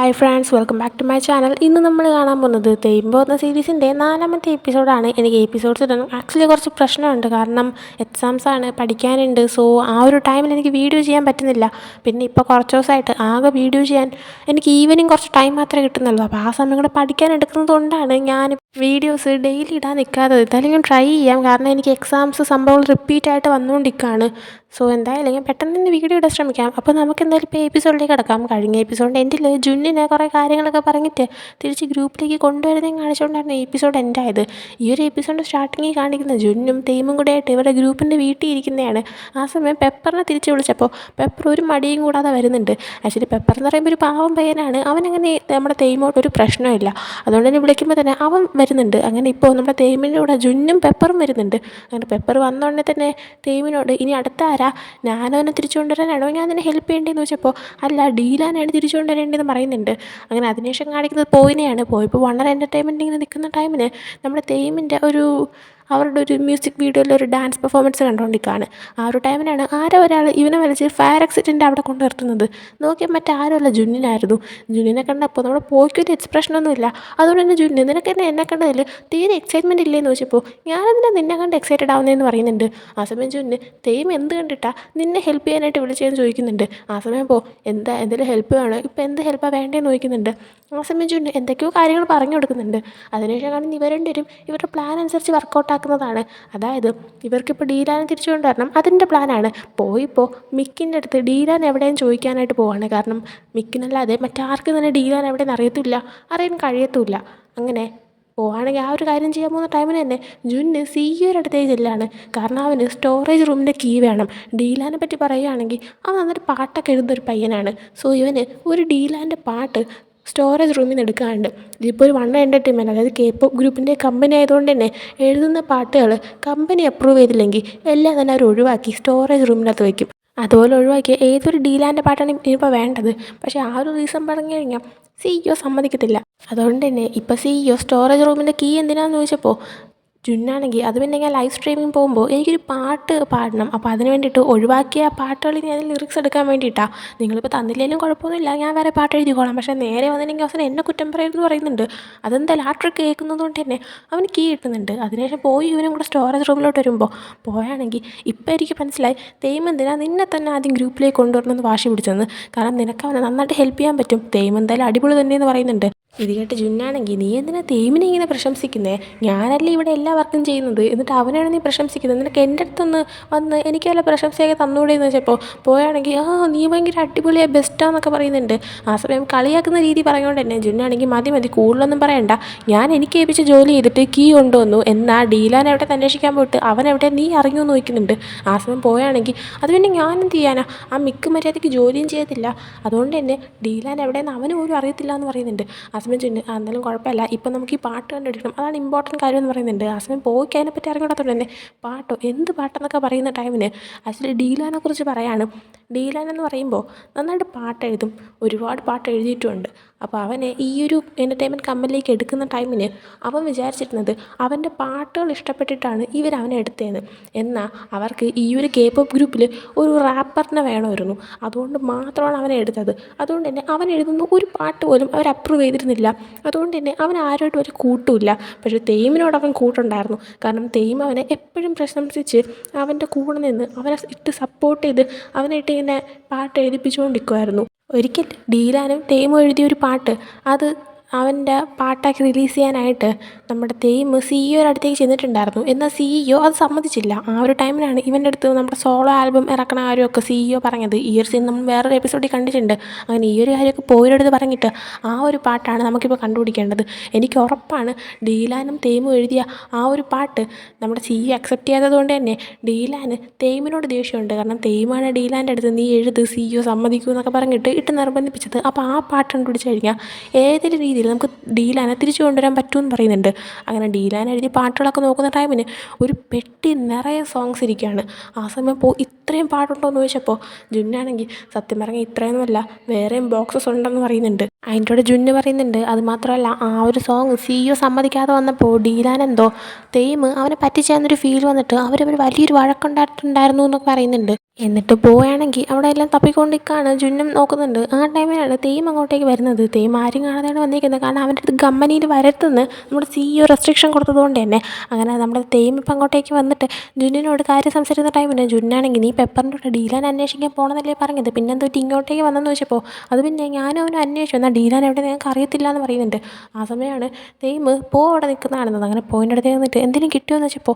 Hi friends, welcome back to my channel. ഇന്ന് നമ്മൾ കാണാൻ പോകുന്നത് തെയ്യമ്പോ എന്ന സീരീസിൻ്റെ 4ാമത്തെ എപ്പിസോഡാണ്. എനിക്ക് എപ്പിസോഡ്സ് ഇടണം ആക്ച്വലി കുറച്ച് പ്രശ്നമുണ്ട്, കാരണം എക്സാംസാണ്, പഠിക്കാനുണ്ട്. സോ ആ ഒരു ടൈമിൽ എനിക്ക് വീഡിയോ ചെയ്യാൻ പറ്റുന്നില്ല. പിന്നെ ഇപ്പോൾ കുറച്ച് ദിവസമായിട്ട് ആകെ വീഡിയോ ചെയ്യാൻ എനിക്ക് ഈവനിങ് കുറച്ച് ടൈം മാത്രമേ കിട്ടുന്നുള്ളൂ. അപ്പോൾ ആ സമയം കൂടെ പഠിക്കാൻ എടുക്കുന്നത് കൊണ്ടാണ് ഞാൻ വീഡിയോസ് ഡെയിലി ഇടാൻ നിൽക്കാത്തത്. എന്തായാലും ഞാൻ ട്രൈ ചെയ്യാം, കാരണം എനിക്ക് എക്സാംസ് സംഭവം റിപ്പീറ്റായിട്ട് വന്നുകൊണ്ടിരിക്കുകയാണ്. സോ എന്തായാലും ഞാൻ പെട്ടെന്ന് തന്നെ വീഡിയോ ഇടാൻ ശ്രമിക്കാം. അപ്പോൾ നമുക്ക് എന്തായാലും ഇപ്പോൾ എപ്പിസോഡിലേക്ക് കിടക്കാം. കഴിഞ്ഞ എപ്പിസോഡിൻ്റെ എൻഡിൽ ജുന്നിനെ കുറേ കാര്യങ്ങളൊക്കെ പറഞ്ഞിട്ട് തിരിച്ച് ഗ്രൂപ്പിലേക്ക് കൊണ്ടുവരുന്നതും കാണിച്ചുകൊണ്ടായിരുന്നു ഈ എപ്പിസോഡ് എൻഡായത്. ഈ ഒരു എപ്പിസോഡ് സ്റ്റാർട്ടിങ്ങിൽ കാണിക്കുന്ന ജുന്നും തെയ്മും കൂടെ ആയിട്ട് ഇവരുടെ ഗ്രൂപ്പിൻ്റെ വീട്ടിൽ ഇരിക്കുന്നതാണ്. ആ സമയം പെപ്പറിനെ തിരിച്ച് വിളിച്ചപ്പോൾ പെപ്പർ ഒരു മടിയും കൂടാതെ വരുന്നുണ്ട്. ആക്ച്വലി പെപ്പർ എന്ന് പറയുമ്പോൾ ഒരു പാവം പയ്യനാണ്. അവനങ്ങനെ നമ്മുടെ തെയ്മോട്ട് ഒരു പ്രശ്നമില്ല. അതുകൊണ്ട് തന്നെ വിളിക്കുമ്പോൾ തന്നെ അവൻ വരുന്നുണ്ട്. അങ്ങനെ ഇപ്പോൾ നമ്മുടെ തെയ്മിൻ്റെ കൂടെ ജുന്നും പെപ്പറും വരുന്നുണ്ട്. അങ്ങനെ പെപ്പർ വന്നോടനെ തന്നെ തെയ്മിനോട് ഇനി അടുത്ത ഞാനവനെ തിരിച്ചു കൊണ്ടുവരാനാണോ, ഞാൻ അതിനെ ഹെൽപ്പ് ചെയ്യേണ്ടതെന്ന് ചോദിച്ചപ്പോൾ അല്ല, ഡീലാനാണ് തിരിച്ചു കൊണ്ടുവരേണ്ടതെന്ന് പറയുന്നുണ്ട്. അങ്ങനെ അതിനുശേഷം കാണിക്കുന്നത് പോയിനെയാണ്. പോയിപ്പോൾ വണ്ണർ എൻ്റർടൈൻമെൻറ്റ് ഇങ്ങനെ നിൽക്കുന്ന ടൈമിന് നമ്മുടെ തെയ്മിൻ്റെ അവരുടെ ഒരു മ്യൂസിക് വീഡിയോയിൽ ഒരു ഡാൻസ് പെർഫോമൻസ് കണ്ടുകൊണ്ടിരിക്കുകയാണ്. ആ ഒരു ടൈമിനാണ് ആരോ ഒരാൾ ഇവനെ വലിച്ച് ഫയർ എക്സിഡൻ്റ് അവിടെ കൊണ്ട് നിർത്തുന്നത്. നോക്കിയാൽ മറ്റാരുമല്ല, ജുന്നിനായിരുന്നു. ജുന്നിനെ കണ്ടപ്പോൾ നമ്മുടെ പോയിക്കൊരു എക്സ്പ്രഷനൊന്നുമില്ല. അതുകൊണ്ട് തന്നെ ജുന്നി, നിനക്ക് എന്നെ കണ്ടതിൽ തീരെ എക്സൈറ്റ്മെൻറ്റ് ഇല്ലേന്ന് ചോദിച്ചപ്പോൾ ഞാനെന്തിനാ നിന്നെ കണ്ട് എക്സൈറ്റഡ് ആവുന്നതെന്ന് പറയുന്നുണ്ട്. ആ സമയം ജുന്ന്, തെയ്യം എന്ത് കണ്ടിട്ടാ നിന്നെ ഹെൽപ്പ് ചെയ്യാനായിട്ട് വിളിച്ചതെന്ന് ചോദിക്കുന്നുണ്ട്. ആ സമയം എന്തെങ്കിലും ഹെൽപ്പ് വേണോ, ഇപ്പോൾ എന്ത് ഹെൽപ്പാണ് വേണ്ടതെന്ന് ചോദിക്കുന്നുണ്ട്. ആ സമയം ജുന്ന് എന്തൊക്കെയോ കാര്യങ്ങൾ പറഞ്ഞു കൊടുക്കുന്നുണ്ട്. അതിനുശേഷം കാണുന്ന ഇവർ രണ്ടുപേരും ഇവരുടെ പ്ലാൻ അനുസരിച്ച് വർക്കൗട്ട് ആക്കുന്നതാണ്. അതായത് ഇവർക്കിപ്പോൾ ഡീലാനെ തിരിച്ചു കൊണ്ടുവരണം, അതിൻ്റെ പ്ലാനാണ്. പോയിപ്പോൾ മിക്കിൻ്റെ അടുത്ത് ഡീലാൻ എവിടെയും ചോദിക്കാനായിട്ട് പോവാണ്. കാരണം മിക്കിനല്ലാതെ മറ്റാർക്കും തന്നെ ഡീലാൻ എവിടെയെന്ന് അറിയാൻ കഴിയത്തുമില്ല. അങ്ങനെ പോവുകയാണെങ്കിൽ ആ ഒരു കാര്യം ചെയ്യാൻ പോകുന്ന ടൈമിന് തന്നെ ജുന്ന് സിഇഒയുടെ അടുത്തേക്ക് ചെല്ലാണ്. കാരണം അവന് സ്റ്റോറേജ് റൂമിൻ്റെ കീ വേണം. ഡീലാനെ പറ്റി പറയുകയാണെങ്കിൽ അവൻ നന്നായിട്ട് പാട്ടൊക്കെ എഴുതുന്നൊരു പയ്യനാണ്. സോ ഇവന് ഒരു ഡീലാൻ്റെ പാട്ട് സ്റ്റോറേജ് റൂമിൽ നിന്ന് എടുക്കാറുണ്ട്. ഇതിപ്പോൾ ഒരു വണ്ണർ എൻ്റർടൈൻമെൻറ്റ്, അതായത് K-pop ഗ്രൂപ്പിൻ്റെ കമ്പനി ആയതുകൊണ്ട് തന്നെ എഴുതുന്ന പാട്ടുകൾ കമ്പനി അപ്രൂവ് ചെയ്തില്ലെങ്കിൽ എല്ലാം തന്നെ അവർ ഒഴിവാക്കി സ്റ്റോറേജ് റൂമിനകത്ത് വയ്ക്കും. അതുപോലെ ഒഴിവാക്കിയ ഏതൊരു ഡീലാൻ്റെ പാട്ടാണ് ഇനിയിപ്പോൾ വേണ്ടത്. പക്ഷേ ആ ഒരു റീസൺ പറഞ്ഞു കഴിഞ്ഞാൽ സിഇഒ സമ്മതിക്കത്തില്ല. അതുകൊണ്ട് തന്നെ ഇപ്പോൾ സിഇഒ സ്റ്റോറേജ് റൂമിൻ്റെ കീ എന്തിനാണെന്ന് ചോദിച്ചപ്പോൾ ജുന്നാണെങ്കിൽ അത് പിന്നെ ഞാൻ ലൈവ് സ്ട്രീമിങ് പോകുമ്പോൾ എനിക്കൊരു പാട്ട് പാടണം. അപ്പോൾ അതിന് വേണ്ടിയിട്ട് ഒഴിവാക്കിയ പാട്ടുകൾ ഇനി അതിൽ ലിറിക്സ് എടുക്കാൻ വേണ്ടിയിട്ടാണ്. നിങ്ങളിപ്പോൾ തന്നില്ലെങ്കിലും കുഴപ്പമൊന്നുമില്ല, ഞാൻ വേറെ പാട്ട് എഴുതിക്കോളാം. പക്ഷേ നേരെ വന്നില്ലെങ്കിൽ അവസാനം എന്നെ കുറ്റം പറയരുതെന്ന് പറയുന്നുണ്ട്. അതെന്തായാലും ആ ട്രിക്ക് കേൾക്കുന്നത് കൊണ്ട് തന്നെ അവന് കീ കിട്ടുന്നുണ്ട്. അതിനുശേഷം പോയി ഇവനും കൂടെ സ്റ്റോറേജ് റൂമിലോട്ട് വരുമ്പോൾ പോയാണെങ്കിൽ ഇപ്പോൾ എനിക്ക് മനസ്സിലായി തെയ്മെന്തിനാ നിന്നെ തന്നെ ആദ്യം ഗ്രൂപ്പിലേക്ക് കൊണ്ടുവരണമെന്ന് വാശി പിടിച്ചെന്ന്. കാരണം നിനക്ക് അവനെ നന്നായിട്ട് ഹെൽപ്പ് ചെയ്യാൻ പറ്റും, തെയ്മെന്തായാലും അടിപൊളി തന്നെയെന്ന് പറയുന്നുണ്ട്. ഇത് കേട്ട് ജുന്നാണെങ്കിൽ നീ എന്തിനാ തെയ്മിനെ ഇങ്ങനെ പ്രശംസിക്കുന്നേ, ഞാനല്ലേ ഇവിടെ എല്ലാ വർക്കും ചെയ്യുന്നത്, എന്നിട്ട് അവനാണ് നീ പ്രശംസിക്കുന്നത്, നിനക്ക് എൻ്റെ അടുത്തൊന്ന് വന്ന് എനിക്ക് വല്ല പ്രശംസയൊക്കെ തന്നൂടെ എന്ന് വെച്ചപ്പോൾ പോയാണെങ്കിൽ നീ ഭയങ്കര അടിപൊളിയാണ്, ബെസ്റ്റാന്നൊക്കെ പറയുന്നുണ്ട്. ആ സമയം കളിയാക്കുന്ന രീതി പറഞ്ഞുകൊണ്ട് തന്നെ ജുന്നാണെങ്കിൽ മതി കൂടുതലൊന്നും പറയണ്ട, ഞാൻ എനിക്ക് ഏൽപ്പിച്ച ജോലി ചെയ്തിട്ട് കീ കൊണ്ടുവന്നു, എന്നാൽ ഡീലാൻ എവിടെ അന്വേഷിക്കാൻ പോയിട്ട് അവൻ എവിടെ നീ അറിഞ്ഞു എന്ന് ചോദിക്കുന്നുണ്ട്. ആ സമയം പോയാണെങ്കിൽ അത് പിന്നെ ഞാനെന്ത് ചെയ്യാനാ, ആ മിക്ക് മര്യാദയ്ക്ക് ജോലിയും ചെയ്യത്തില്ല, അതുകൊണ്ട് തന്നെ ഡീലാൻ എവിടെയെന്ന് അവന് പോലും അറിയത്തില്ല എന്ന് പറയുന്നുണ്ട്. ആ സമയം എന്നാലും കുഴപ്പമില്ല, ഇപ്പം നമുക്ക് ഈ പാട്ട് കണ്ടെടുക്കണം, അതാണ് ഇമ്പോർട്ടൻറ്റ് കാര്യം എന്ന് പറയുന്നുണ്ട്. ആ സമയം പോയിക്ക് അതിനെപ്പറ്റി അറിഞ്ഞിടത്തോണ്ട് തന്നെ പാട്ടോ എന്ത് പാട്ടെന്നൊക്കെ പറയുന്ന ടൈമിന് ആക്ച്വലി ഡീലാനെ കുറിച്ച് പറയാണ്. ഡീലാൻ എന്ന് പറയുമ്പോൾ നന്നായിട്ട് പാട്ട് എഴുതും, ഒരുപാട് പാട്ട് എഴുതിയിട്ടുമുണ്ട്. അപ്പോൾ അവനെ ഈ ഒരു എൻ്റർടൈൻമെൻറ്റ് കമ്പനിയിലേക്ക് എടുക്കുന്ന ടൈമിന് അവൻ വിചാരിച്ചിരുന്നത് അവൻ്റെ പാട്ടുകൾ ഇഷ്ടപ്പെട്ടിട്ടാണ് അവനെ എടുത്തതെന്ന്. എന്നാൽ അവർക്ക് ഈ ഒരു K-pop ഗ്രൂപ്പിൽ ഒരു റാപ്പറിനെ വേണമായിരുന്നു, അതുകൊണ്ട് മാത്രമാണ് അവനെ എടുത്തത്. അതുകൊണ്ട് തന്നെ അവൻ എഴുതുന്ന ഒരു പാട്ട് പോലും അവർ അപ്രൂവ് ചെയ്തിരുന്നില്ല. അതുകൊണ്ട് തന്നെ അവൻ ആരുമായിട്ടും ഒരു കൂട്ടുമില്ല. പക്ഷേ തെയ്മിനോട് അവൻ കൂട്ടുണ്ടായിരുന്നു. കാരണം തെയ്മ് അവനെ എപ്പോഴും പ്രശംസിച്ച് അവൻ്റെ കൂടെ നിന്ന് അവനെ ഇട്ട് സപ്പോർട്ട് ചെയ്ത് അവനെ ഇട്ട് ഇങ്ങനെ പാട്ട് എഴുതിപ്പിച്ചുകൊണ്ടിരിക്കുമായിരുന്നു. ഒരിക്കൽ ഡീലാനും തെയ്മും എഴുതിയൊരു പാട്ട് അത് അവൻ്റെ പാട്ടാക്കി റിലീസ് ചെയ്യാനായിട്ട് നമ്മുടെ തെയ്മ് സിഇഒയുടെ അടുത്തേക്ക് ചെന്നിട്ടുണ്ടായിരുന്നു. എന്നാൽ സിഇഒ അത് സമ്മതിച്ചില്ല. ആ ഒരു ടൈമിലാണ് ഇവൻ്റെ അടുത്ത് നമ്മുടെ സോളോ ആൽബം ഇറക്കണ കാര്യമൊക്കെ സിഇഒ പറഞ്ഞത്. ഈ ഒരു സീൻ നമ്മൾ വേറൊരു എപ്പിസോഡിൽ കണ്ടിട്ടുണ്ട്. അങ്ങനെ ഈ ഒരു കാര്യമൊക്കെ പോയിടത്ത് പറഞ്ഞിട്ട് ആ ഒരു പാട്ടാണ് നമുക്കിപ്പോൾ കണ്ടുപിടിക്കേണ്ടത്. എനിക്ക് ഉറപ്പാണ് ഡീലാനും തെയ്മും എഴുതിയ ആ ഒരു പാട്ട് നമ്മുടെ സിഇഒ അക്സെപ്റ്റ് ചെയ്യാത്തത് കൊണ്ട് തന്നെ ഡീലാന് തെയ്മിനോട് ദേഷ്യമുണ്ട്. കാരണം തെയ്മാണ് ഡീലാൻ്റെ അടുത്ത് നീ എഴുത്, സിഇഒ സമ്മതിക്കൂ എന്നൊക്കെ പറഞ്ഞിട്ട് ഇട്ട് നിർബന്ധിപ്പിച്ചത്. അപ്പോൾ ആ പാട്ട് കണ്ടുപിടിച്ച് കഴിഞ്ഞാൽ ഏതൊരു രീതിയിൽ നമുക്ക് ഡീലാനെ തിരിച്ചു കൊണ്ടുവരാൻ പറ്റുമെന്ന് പറയുന്നുണ്ട്. അങ്ങനെ ഡീലാൻ എഴുതിയ പാട്ടുകളൊക്കെ നോക്കുന്ന ടൈമിന് ഒരു പെട്ടി നിറയെ സോങ്സ് ഇരിക്കുകയാണ്. ആ സമയം ഇത്രയും പാട്ടുണ്ടോ എന്ന് ചോദിച്ചപ്പോൾ ജുന്നാണെങ്കിൽ സത്യം പറഞ്ഞാൽ ഇത്രയൊന്നുമല്ല, വേറെയും ബോക്സസ് ഉണ്ടെന്ന് പറയുന്നുണ്ട്. അതിൻ്റെ കൂടെ ജുന്ന് പറയുന്നുണ്ട് അത് മാത്രമല്ല, ആ ഒരു സോങ് സിഇഒ സമ്മതിക്കാതെ വന്നപ്പോൾ ഡീലാൻ എന്തോ തെയ്മ് അവനെ പറ്റിച്ചെന്നൊരു ഫീൽ വന്നിട്ട് അവർ വലിയൊരു വഴക്കുണ്ടായിട്ടുണ്ടായിരുന്നു എന്നൊക്കെ പറയുന്നുണ്ട്. എന്നിട്ട് പോവുകയാണെങ്കിൽ അവിടെ എല്ലാം തപ്പിക്കൊണ്ട് നിൽക്കുകയാണ്. ജുന്നും നോക്കുന്നുണ്ട്. ആ ടൈമിലാണ് തെയ്യം അങ്ങോട്ടേക്ക് വരുന്നത്. തെയ്യം ആരും കാണാതെയാണ് വന്നിരിക്കുന്നത്. കാരണം അവൻ്റെ അടുത്ത് കമ്പനിയിൽ വരരുതെന്ന് നമ്മുടെ CEO റെസ്ട്രിക്ഷൻ കൊടുത്തതുകൊണ്ട് തന്നെ. അങ്ങനെ നമ്മുടെ തെയ്യം ഇപ്പം അങ്ങോട്ടേക്ക് വന്നിട്ട് ജുന്നിനോട് കാര്യം സംസാരിക്കുന്ന ടൈമിന് ജുന്നാണെങ്കിൽ നീ പെപ്പറിൻ്റെ കൂടെ ഡീലാൻ അന്വേഷിക്കാൻ പോകണമെന്നല്ലേ പറഞ്ഞത്, പിന്നെ എന്തോ ഇങ്ങോട്ടേക്ക് വന്നെന്ന് ചോദിച്ചപ്പോൾ അത് പിന്നെ ഞാനും അവനും അന്വേഷിച്ചു, എന്നാൽ ഡീലാൻ എവിടെ ഞങ്ങൾക്ക് അറിയത്തില്ല എന്ന് പറയുന്നുണ്ട്. ആ സമയമാണ് തെയ്യം അവിടെ നിൽക്കുന്ന കാണുന്നത്. അങ്ങനെ പോയിൻ്റെ അടുത്തേക്ക് വന്നിട്ട് എന്തെങ്കിലും കിട്ടുമെന്ന് വെച്ചപ്പോൾ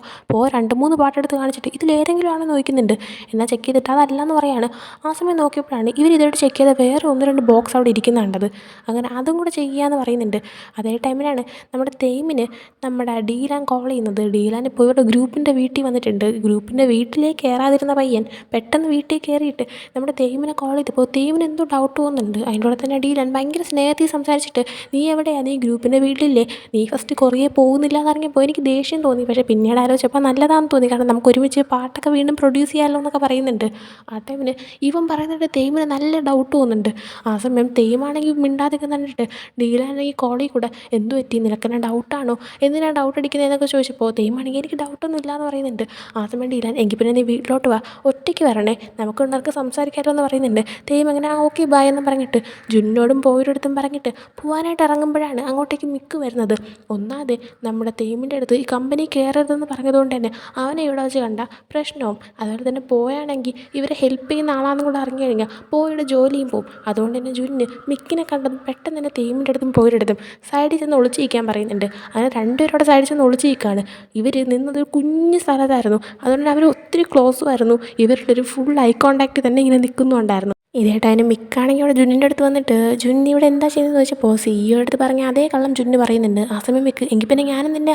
2-3 പാട്ടെടുത്ത് കാണിച്ചിട്ട് ഇതിലേതെങ്കിലും ആണെന്ന് ചോദിക്കുന്നുണ്ട്. എന്നാൽ ചെക്ക് ചെയ്തിട്ട് അതല്ലെന്ന് പറയാണ്. ആ സമയം നോക്കിയപ്പോഴാണ് ഇതായിട്ട് ചെക്ക് ചെയ്ത വേറെ 1-2 ബോക്സ് അവിടെ ഇരിക്കുന്ന കണ്ടത്. അങ്ങനെ അതും കൂടെ ചെയ്യാമെന്ന് പറയുന്നുണ്ട്. അതേ ടൈമിലാണ് നമ്മുടെ തെയ്മിന് നമ്മുടെ ഡീലാൻ കോൾ ചെയ്യുന്നത്. ഡീലാൻ ഇപ്പോൾ ഇവരുടെ ഗ്രൂപ്പിൻ്റെ വീട്ടിൽ വന്നിട്ടുണ്ട്. ഗ്രൂപ്പിൻ്റെ വീട്ടിലേക്ക് കയറാതിരുന്ന പയ്യൻ പെട്ടെന്ന് വീട്ടിൽ കയറിയിട്ട് നമ്മുടെ തെയ്മിനെ കോൾ ചെയ്തപ്പോൾ തെയ്മിന് എന്തോ ഡൗട്ട് പോകുന്നുണ്ട്. അതിൻ്റെ കൂടെ തന്നെ ഡീലാൻ ഭയങ്കര സ്നേഹത്തിൽ സംസാരിച്ചിട്ട് നീ എവിടെയാണ്, നീ ഗ്രൂപ്പിൻ്റെ വീട്ടിലില്ലേ, നീ ഫസ്റ്റ് കൊറിയ പോകുന്നില്ല എന്ന് ഇറങ്ങിയപ്പോൾ എനിക്ക് ദേഷ്യം തോന്നി, പക്ഷേ പിന്നീട് ആലോചിച്ചപ്പോൾ നല്ലതാണെന്ന് തോന്നി, കാരണം നമുക്ക് ഒരുമിച്ച് പാട്ടൊക്കെ വീണ്ടും പ്രൊഡ്യൂസ് ചെയ്യാമല്ലോ എന്നൊക്കെ പറയുന്നുണ്ട്. ആ ടൈമിന് ഇവൻ പറയുന്നുണ്ട് തെയ്മിന് നല്ല ഡൗട്ട് തോന്നുന്നുണ്ട്. ആ സമയം തെയ്യമാണെങ്കിൽ മിണ്ടാതിരിക്കാൻ കണ്ടിട്ട് ഡീലാണെങ്കിൽ കോളിൽ കൂടെ എന്തു പറ്റി, നിനക്കെന്നെ ഡൗട്ടാണോ, എന്തിനാണ് ഡൗട്ട് അടിക്കുന്നതെന്നൊക്കെ ചോദിച്ചപ്പോൾ തെയ്യമാണെങ്കിൽ എനിക്ക് ഡൗട്ടൊന്നും ഇല്ല എന്ന് പറയുന്നുണ്ട്. ആ സമയം ഡീലാൻ എങ്കിൽ പിന്നെ നീ വീട്ടിലോട്ട് വാ, ഒറ്റയ്ക്ക് വരണേ, നമുക്ക് ഉണ്ടാക്കി സംസാരിക്കാമല്ലോ എന്ന് പറയുന്നുണ്ട്. തെയ്യം അങ്ങനെ ഓക്കെ ബായ് എന്ന് പറഞ്ഞിട്ട് ജുന്നോടും പോയൊരിടത്തും പറഞ്ഞിട്ട് പോകാനായിട്ട് ഇറങ്ങുമ്പോഴാണ് അങ്ങോട്ടേക്ക് മിക്ക് വരുന്നത്. ഒന്നാതെ നമ്മുടെ തെയ്യമിൻ്റെ അടുത്ത് ഈ കമ്പനി കയറരുതെന്ന് പറഞ്ഞതുകൊണ്ട് തന്നെ അവനെ ഇവിടെ വെച്ച് കണ്ട പ്രശ്നവും, അതുപോലെ തന്നെ പോയാണെങ്കിൽ ഇവരെ ഹെൽപ്പ് ചെയ്യുന്ന ആളാണെന്നും കൂടെ അറിഞ്ഞു കഴിഞ്ഞാൽ പോയുടെ ജോലിയും പോവും. അതുകൊണ്ട് തന്നെ ജുന്ന് മിക്കിനെ കണ്ടതും പെട്ടെന്ന് തന്നെ തെയ്യമിൻ്റെ അടുത്തും പോയൊരിടത്തും സൈഡിൽ ചെന്ന് ഒളിച്ചിരിക്കാൻ പറയുന്നുണ്ട്. അങ്ങനെ രണ്ടുപേരോടെ സൈഡിൽ ചെന്ന് ഒളിച്ചിരിക്കുകയാണ്. ഇവർ നിന്നത് ഒരു കുഞ്ഞു സ്ഥലത്തായിരുന്നു, അതുകൊണ്ട് അവർ ഒത്തിരി ക്ലോസും ആയിരുന്നു. ഇവരുടെ ഒരു ഫുൾ ഐ കോണ്ടാക്റ്റ് തന്നെ ഇങ്ങനെ നിൽക്കുന്നുണ്ടായിരുന്നു. ഇതായിട്ട് അതിന് മിക്കാണെങ്കിൽ അവിടെ ജുന്നിൻ്റെ അടുത്ത് വന്നിട്ട് ജുന്ന് ഇവിടെ എന്താ ചെയ്യുന്നതെന്ന് ചോദിച്ചപ്പോൾ CEO അടുത്ത് പറഞ്ഞ അതേ കള്ളം ജുന്ന് പറയുന്നുണ്ട്. ആ സമയം മിക്ക് എങ്കിൽ പിന്നെ ഞാനും നിന്നെ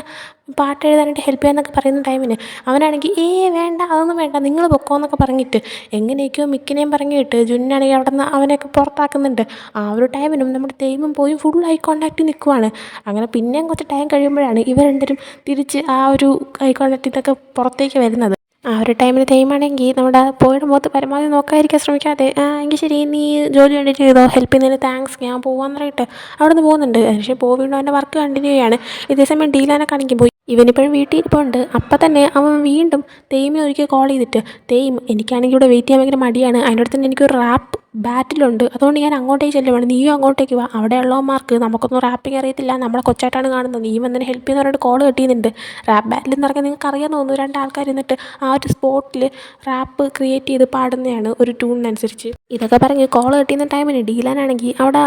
പാട്ട് എഴുതാനായിട്ട് ഹെൽപ്പ് ചെയ്യാമെന്നൊക്കെ പറയുന്ന ടൈമിന് അവനാണെങ്കിൽ വേണ്ട, അതൊന്നും വേണ്ട, നിങ്ങൾ പൊക്കോ എന്നൊക്കെ പറഞ്ഞിട്ട് എങ്ങനെയൊക്കെയോ മിക്കിനെയും പറഞ്ഞിട്ട് ജുന്നാണെങ്കിൽ അവിടെ നിന്ന് അവനെയൊക്കെ പുറത്താക്കുന്നുണ്ട്. ആ ഒരു ടൈമിനും നമ്മുടെ തെയ്യമും പോയി ഫുൾ ഐ കോണ്ടാക്റ്റ് നിൽക്കുവാണ്. അങ്ങനെ പിന്നെയും കുറച്ച് ടൈം കഴിയുമ്പോഴാണ് ഇവർ രണ്ടുപേരും തിരിച്ച് ആ ഒരു ഐ കോണ്ടാക്റ്റിൽ നിന്നൊക്കെ പുറത്തേക്ക് വരുന്നത്. ആ ഒരു ടൈമിൽ തെയ്യമാണെങ്കിൽ നമ്മുടെ പോയുടെ മുഖത്ത് പരമാവധി നോക്കാതിരിക്കാൻ ശ്രമിക്കാതെ എങ്കിൽ ശരി നീ ജോലി കണ്ടിന്യൂ ചെയ്തോ, ഹെൽപ്പ് ചെയ്യുന്നതിന് താങ്ക്സ്, ഞാൻ പോകാമെന്ന് പറഞ്ഞിട്ട് അവിടെ നിന്ന് പോകുന്നുണ്ട്. പക്ഷേ വീണ്ടും അവൻ്റെ വർക്ക് കണ്ടിന്യൂ ചെയ്യാണ്. ഇതേസമയം ഡീലാനെ കാണിക്കുമ്പോൾ ഇവനിപ്പോഴും വീട്ടിൽ ഇരിപ്പുണ്ട്. അപ്പം തന്നെ അവൻ വീണ്ടും തെയ്യമിനെ ഒരിക്കൽ കോൾ ചെയ്തിട്ട് തെയ്യം എനിക്കാണെങ്കിൽ ഇവിടെ വെയിറ്റ് ചെയ്യാൻ ഭയങ്കര മടിയാണ്, അതിൻ്റെ അടുത്ത് തന്നെ എനിക്കൊരു റാപ്പ് ബാറ്റിലുണ്ട്, അതുകൊണ്ട് ഞാൻ അങ്ങോട്ടേക്ക് ചെല്ലുവാണ്, നീയും അങ്ങോട്ടേക്ക് വാ, അവിടെയുള്ളവന്മാർക്ക് നമുക്കൊന്നും റാപ്പിംഗ് അറിയത്തില്ല, നമ്മളെ കൊച്ചായിട്ടാണ് കാണുന്നത്, നീ വന്നതിന് ഹെൽപ്പ് ചെയ്യുന്ന പറഞ്ഞിട്ട് കോൾ കിട്ടിയുന്നുണ്ട്. റാപ്പ് ബാറ്റിൽ എന്ന് പറഞ്ഞാൽ നിങ്ങൾക്ക് അറിയാൻ തോന്നുന്നു, 2 ആൾക്കാർ ഇരുന്നിട്ട് ആ ഒരു സ്പോട്ടിൽ റാപ്പ് ക്രിയേറ്റ് ചെയ്ത് പാടുന്നതാണ് ഒരു ട്യൂണിനനുസരിച്ച്. ഇതൊക്കെ പറഞ്ഞ് കോൾ കിട്ടിയുന്ന ടൈമിന് ഡീലാനാണെങ്കിൽ അവിടെ